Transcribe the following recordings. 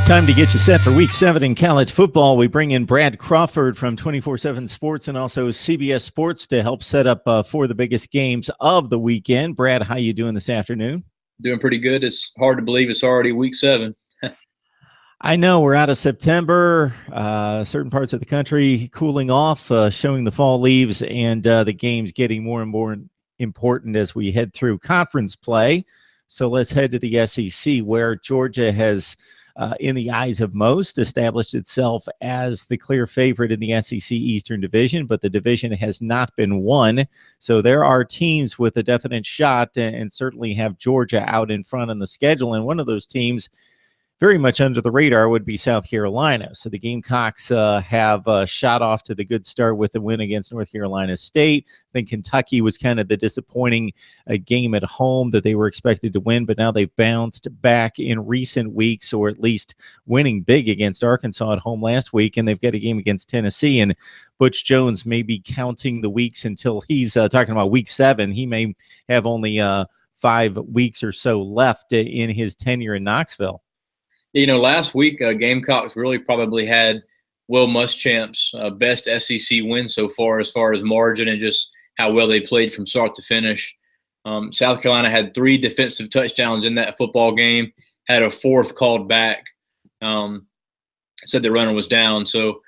It's time to get you set for Week 7 in college football. We bring in Brad Crawford from 24/7 Sports and also CBS Sports to help set up for the biggest games of the weekend. Brad, how you doing this afternoon? Doing pretty good. It's hard to believe it's already Week 7. I know we're out of September. Certain parts of the country cooling off, showing the fall leaves, and the games getting more and more important as we head through conference play. So let's head to the SEC, where Georgia has, in the eyes of most, established itself as the clear favorite in the SEC Eastern Division, but the division has not been won. So there are teams with a definite shot and certainly have Georgia out in front on the schedule. And one of those teams very much under the radar would be South Carolina. So the Gamecocks have shot off to the good start with the win against North Carolina State. I think Kentucky was kind of the disappointing game at home that they were expected to win, but now they've bounced back in recent weeks, or at least winning big against Arkansas at home last week, and they've got a game against Tennessee. And Butch Jones may be counting the weeks until he's talking about Week 7. He may have only 5 weeks or so left in his tenure in Knoxville. You know, last week, Gamecocks really probably had Will Muschamp's best SEC win so far as margin and just how well they played from start to finish. South Carolina had 3 defensive touchdowns in that football game, had a 4th called back, said the runner was down. So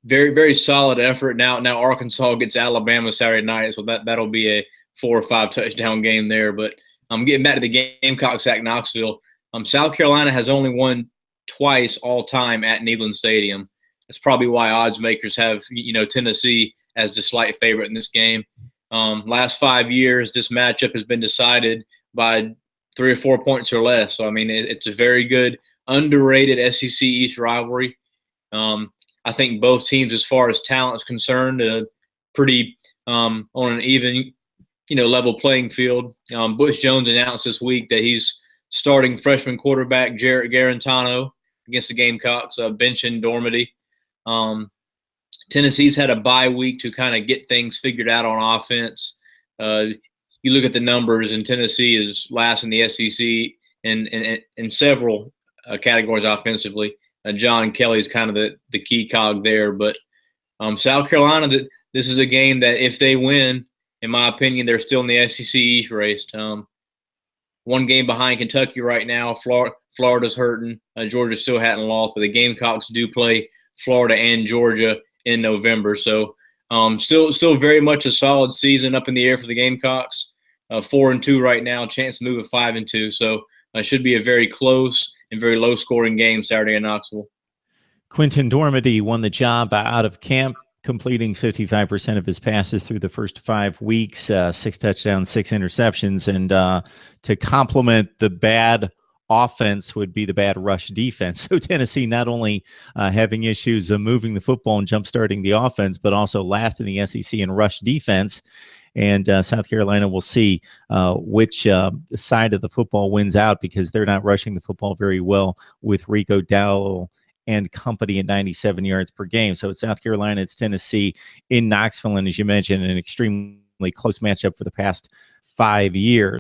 very, very solid effort. Now Arkansas gets Alabama Saturday night, so that'll be a 4 or 5 touchdown game there. But getting back to the Gamecocks at Knoxville, South Carolina has only won twice all time at Neyland Stadium. That's probably why odds makers have, Tennessee as the slight favorite in this game. Last 5 years, this matchup has been decided by 3 or 4 points or less. So, I mean, it's a very good, underrated SEC East rivalry. I think both teams, as far as talent is concerned, pretty on an even, level playing field. Butch Jones announced this week that he's starting freshman quarterback Jarrett Garantano against the Gamecocks, benching Dormady. Tennessee's had a bye week to kind of get things figured out on offense. You look at the numbers, and Tennessee is last in the SEC in several categories offensively. John Kelly's kind of the key cog there. But South Carolina, this is a game that if they win, in my opinion, they're still in the SEC East race. 1 game behind Kentucky right now. Florida's hurting. Georgia still hadn't lost, but the Gamecocks do play Florida and Georgia in November. So still very much a solid season up in the air for the Gamecocks. 4-2 right now, chance to move to 5-2. So it should be a very close and very low-scoring game Saturday in Knoxville. Quinton Dormady won the job out of camp, completing 55% of his passes through the first 5 weeks, 6 touchdowns, 6 interceptions. And to complement the bad offense would be the bad rush defense. So Tennessee not only having issues moving the football and jump-starting the offense, but also last in the SEC in rush defense. And South Carolina will see which side of the football wins out, because they're not rushing the football very well with Rico Dowell and company at 97 yards per game. So it's South Carolina, it's Tennessee in Knoxville, and as you mentioned, an extremely close matchup for the past 5 years.